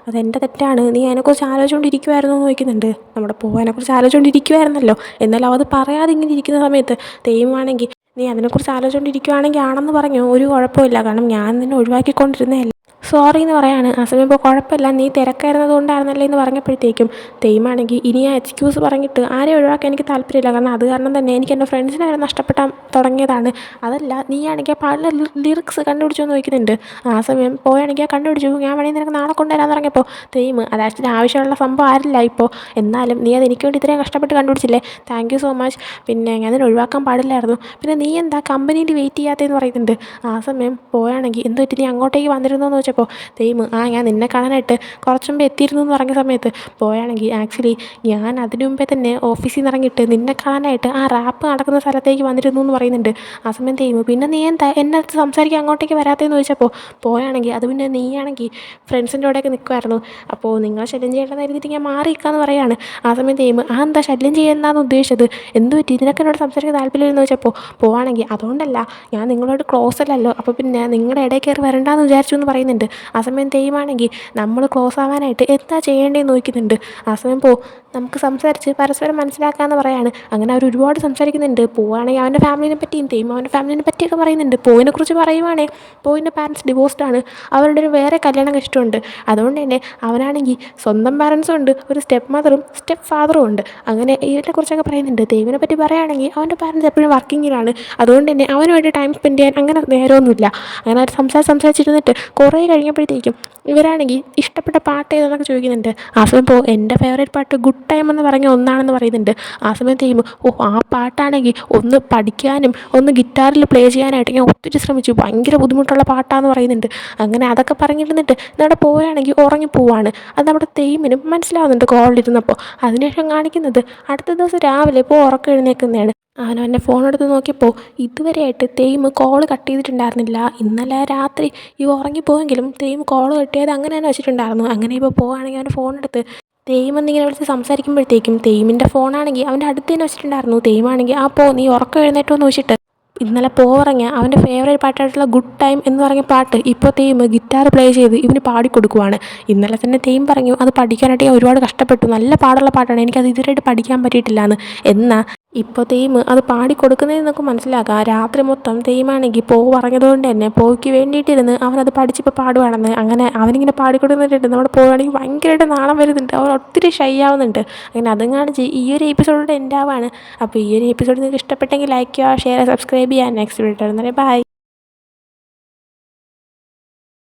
അതെൻ്റെ തെറ്റാണ്, നീ അതിനെക്കുറിച്ച് ആലോചിച്ചുകൊണ്ടിരിക്കുമായിരുന്നു എന്ന് ചോദിക്കുന്നുണ്ട്. നമ്മുടെ അതിനെക്കുറിച്ച് ആലോചിച്ചുകൊണ്ടിരിക്കുമായിരുന്നല്ലോ. എന്നാലും അത് പറയാതെ ഇങ്ങനെ ഇരിക്കുന്ന സമയത്ത് തേയിമാണെങ്കിൽ നീ അതിനെക്കുറിച്ച് ആലോചിച്ചുകൊണ്ടിരിക്കുകയാണെങ്കിൽ ആണെന്ന് പറഞ്ഞു, ഒരു കുഴപ്പമില്ല, കാരണം ഞാൻ നിന്നെ ഒഴിവാക്കിക്കൊണ്ടിരുന്നതല്ല, സോറി എന്ന് പറയാണ്. ആ സമയം ഇപ്പോൾ കുഴപ്പമില്ല നീ തിരക്കായിരുന്നത് കൊണ്ടായിരുന്നല്ലേ എന്ന് പറഞ്ഞപ്പോഴത്തേക്കും തേയിമാണെങ്കിൽ ഇനി ആ എക്സ്ക്യൂസ് പറഞ്ഞിട്ട് ആരെയും ഒഴിവാക്കാൻ എനിക്ക് താല്പര്യമില്ല, കാരണം അത് കാരണം തന്നെ എനിക്ക് എൻ്റെ ഫ്രണ്ട്സിനെ വരെ നഷ്ടപ്പെട്ടാൻ തുടങ്ങിയതാണ്, അതല്ല നീ ആണെങ്കിൽ പാടിലെ ലിറിക്സ് കണ്ടുപിടിച്ചു എന്ന് ചോദിക്കുന്നുണ്ട്. ആ സമയം പോയാണെങ്കിൽ കണ്ടുപിടിച്ചു, ഞാൻ വേണമെങ്കിൽ നിനക്ക് നാളെ കൊണ്ടുവരാൻ തുടങ്ങിയപ്പോൾ തേയിം അത് ആക്ച്വലി ആവശ്യമുള്ള സംഭവം ആരില്ല ഇപ്പോൾ, എന്നാലും നീ അത് എനിക്ക് വേണ്ടി ഇത്രയും കഷ്ടപ്പെട്ട് കണ്ടുപിടിച്ചില്ലേ, താങ്ക് യു സോ മച്ച്, പിന്നെ ഞാൻ അതിനെ ഒഴിവാക്കാൻ പാടില്ലായിരുന്നു, പിന്നെ നീ എന്താ കമ്പനിയിൽ വെയിറ്റ് ചെയ്യാത്തതെന്ന് പറയുന്നുണ്ട്. ആ സമയം പോയാണെങ്കിൽ എന്ത് പറ്റി നീ അങ്ങോട്ടേക്ക് വന്നിരുന്നു എന്ന് വെച്ചപ്പോൾ തേയിം ഞാൻ നിന്നെ കാണാനായിട്ട് കുറച്ച് മുമ്പ് എത്തിയിരുന്നു എന്ന് പറഞ്ഞ സമയത്ത് പോയാണെങ്കിൽ ആക്ച്വലി ഞാൻ അതിനു മുമ്പേ തന്നെ ഓഫീസിൽ നിന്ന് ഇറങ്ങിയിട്ട് നിന്നെ കാണാനായിട്ട് ആ റാപ്പ് നടക്കുന്ന സ്ഥലത്തേക്ക് വന്നിരുന്നു എന്ന് പറയുന്നുണ്ട്. ആ സമയം തേയിം പിന്നെ നീ എന്താ എന്നെ സംസാരിക്കാൻ അങ്ങോട്ടേക്ക് വരാത്തതെന്ന് ചോദിച്ചപ്പോൾ പോയാണെങ്കിൽ അത് പിന്നെ നീയാണെങ്കിൽ ഫ്രണ്ട്സിൻ്റെ കൂടെയൊക്കെ നിൽക്കുമായിരുന്നു, അപ്പോൾ നിങ്ങൾ ശല്യം ചെയ്യേണ്ടതെന്ന് കരുതിയിട്ട് ഞാൻ മാറി നിൽക്കാമെന്ന് പറയാണ്. ആ സമയം തേയിം എന്താ ശല്യം ചെയ്യുന്നതെന്നാണ് ഉദ്ദേശിച്ചത്, എന്ത് പറ്റി ഇതിനൊക്കെ എന്നോട് സംസാരിക്കാൻ താല്പര്യമില്ലെന്ന് വെച്ചപ്പോൾ പോവാണെങ്കിൽ അതുകൊണ്ടല്ല ഞാൻ നിങ്ങളോട് ക്ലോസ് അല്ലല്ലോ, അപ്പോൾ പിന്നെ നിങ്ങളുടെ ഇടയിൽ കയറി വരണ്ടെന്ന് വിചാരിച്ചു എന്ന് പറയുന്നുണ്ട്. ആ സമയം തേയുമാണെങ്കിൽ നമ്മൾ ക്ലോസ് ആവാനായിട്ട് എന്താ ചെയ്യേണ്ടതെന്ന് നോക്കുന്നുണ്ട്. ആ സമയം നമുക്ക് സംസാരിച്ച് പരസ്പരം മനസ്സിലാക്കാമെന്ന് പറയാണ്. അങ്ങനെ അവർ ഒരുപാട് സംസാരിക്കുന്നുണ്ട്. പോവുകയാണെങ്കിൽ അവൻ്റെ ഫാമിലിനെ പറ്റിയും തേയും അവൻ്റെ ഫാമിലിനെ പറ്റിയൊക്കെ പറയുന്നുണ്ട്. പോയിനെക്കുറിച്ച് പറയുവാണെങ്കിൽ പോയിൻ്റെ പാരൻസ് ഡിവോഴ്സ്ഡ് ആണ്, അവരുടെ ഒരു വേറെ കല്യാണം കഴിച്ചിട്ടുണ്ട്. അതുകൊണ്ട് തന്നെ അവനാണെങ്കിൽ സ്വന്തം പാരൻസും ഉണ്ട്, ഒരു സ്റ്റെപ്പ് മദറും സ്റ്റെപ്പ് ഫാദറും ഉണ്ട്. അങ്ങനെ ഇതിനെക്കുറിച്ചൊക്കെ പറയുന്നുണ്ട്. തേവിനെ പറ്റി പറയുകയാണെങ്കിൽ അവൻ്റെ പാരൻസ് എപ്പോഴും വർക്കിങ്ങിലാണ്, അതുകൊണ്ട് തന്നെ അവനുമായിട്ട് ടൈം സ്പെൻഡ് ചെയ്യാൻ അങ്ങനെ നേരമൊന്നുമില്ല. അങ്ങനെ അവർ സംസാരിച്ചിരുന്നിട്ട് കുറേ കഴിഞ്ഞപ്പോഴത്തേക്കും ഇവരാണെങ്കിൽ ഇഷ്ടപ്പെട്ട പാട്ട് ഏതാണെന്നൊക്കെ ചോദിക്കുന്നുണ്ട്. ആ സമയം എൻ്റെ ഫേവറേറ്റ് പാട്ട് ഗുഡ് ടൈം എന്ന് പറഞ്ഞ ഒന്നാണെന്ന് പറയുന്നുണ്ട്. ആ സമയം ചെയ്യുമ്പോൾ ആ പാട്ടാണെങ്കിൽ ഒന്ന് പഠിക്കാനും ഒന്ന് ഗിറ്റാറിൽ പ്ലേ ചെയ്യാനായിട്ട് ഞാൻ ഒത്തിരി ശ്രമിച്ചു, ഭയങ്കര ബുദ്ധിമുട്ടുള്ള പാട്ടാന്ന് പറയുന്നുണ്ട്. അങ്ങനെ അതൊക്കെ പറഞ്ഞിരുന്നിട്ട് നമ്മുടെ പോവുകയാണെങ്കിൽ ഉറങ്ങിപ്പോവാണ്. അത് നമ്മുടെ തേയിമിനും മനസ്സിലാവുന്നുണ്ട് കോളിലിരുന്നപ്പോൾ. അതിനുശേഷം കാണിക്കുന്നത് അടുത്ത ദിവസം രാവിലെ ഉറക്കം എഴുന്നേൽക്കുന്നതാണ്. അവൻ്റെ ഫോൺ എടുത്ത് നോക്കിയപ്പോൾ ഇതുവരെയായിട്ട് തേയിം കോൾ കട്ട് ചെയ്തിട്ടുണ്ടായിരുന്നില്ല. ഇന്നലെ രാത്രി ഉറങ്ങിപ്പോയെങ്കിലും തേയിം കോൾ കട്ട് ചെയ്ത് അങ്ങനെ തന്നെ വെച്ചിട്ടുണ്ടായിരുന്നു. അങ്ങനെ ഇപ്പോൾ പോവുകയാണെങ്കിൽ അവൻ്റെ ഫോൺ എടുത്ത് തേയിം എന്നിങ്ങനെ വിളിച്ച് സംസാരിക്കുമ്പോഴത്തേക്കും തേയിമിൻ്റെ ഫോണാണെങ്കിൽ അവൻ്റെ അടുത്ത് തന്നെ വെച്ചിട്ടുണ്ടായിരുന്നു. തേയിമാണെങ്കിൽ നീ ഉറക്കം എഴുന്നേറ്റോ എന്ന് ചോദിച്ചിട്ട് ഇന്നലെ പറഞ്ഞ അവൻ്റെ ഫേവറേറ്റ് പാട്ടായിട്ടുള്ള ഗുഡ് ടൈം എന്ന് പറഞ്ഞ പാട്ട് ഇപ്പോൾ തേയിം ഗിറ്റാർ പ്ലേ ചെയ്ത് ഇവന് പാടിക്കൊടുക്കുവാണ്. ഇന്നലെ തന്നെ തേയിം പറഞ്ഞു അത് പഠിക്കാനായിട്ട് ഞാൻ ഒരുപാട് കഷ്ടപ്പെട്ടു, നല്ല പാടുള്ള പാട്ടാണ്, എനിക്കത് ഇതുവരെയായിട്ട് പഠിക്കാൻ പറ്റിയിട്ടില്ല എന്ന്. എന്നാൽ ഇപ്പോൾ തേയിം അത് പാടിക്കൊടുക്കുന്നതെന്നൊക്കെ മനസ്സിലാക്കാം. രാത്രി മൊത്തം തേയിമാണെങ്കിൽ പറഞ്ഞതുകൊണ്ട് തന്നെ പോയ്ക്ക് വേണ്ടിയിട്ടിരുന്ന് അവനത് പഠിച്ചിപ്പോൾ പാടുവാണെന്ന്. അങ്ങനെ അവനിങ്ങനെ പാടിക്കൊടുക്കുന്നുണ്ട്. നമ്മുടെ പോവുകയാണെങ്കിൽ ഭയങ്കരമായിട്ട് നാണം വരുന്നുണ്ട്, അവൻ ഒത്തിരി ഷൈ ആവുന്നുണ്ട്. അങ്ങനെ അതും കാണിച്ച് ഈ ഒരു എപ്പിസോഡിലൂടെ എൻ്റെ ആവാണ്. അപ്പോൾ ഈ ഒരു എപ്പിസോഡ് നിങ്ങൾക്ക് ഇഷ്ടപ്പെട്ടെങ്കിൽ ലൈക്ക് ചെയ്യുക, ഷെയർ, സബ്സ്ക്രൈബ് ചെയ്യുക. Next video bye.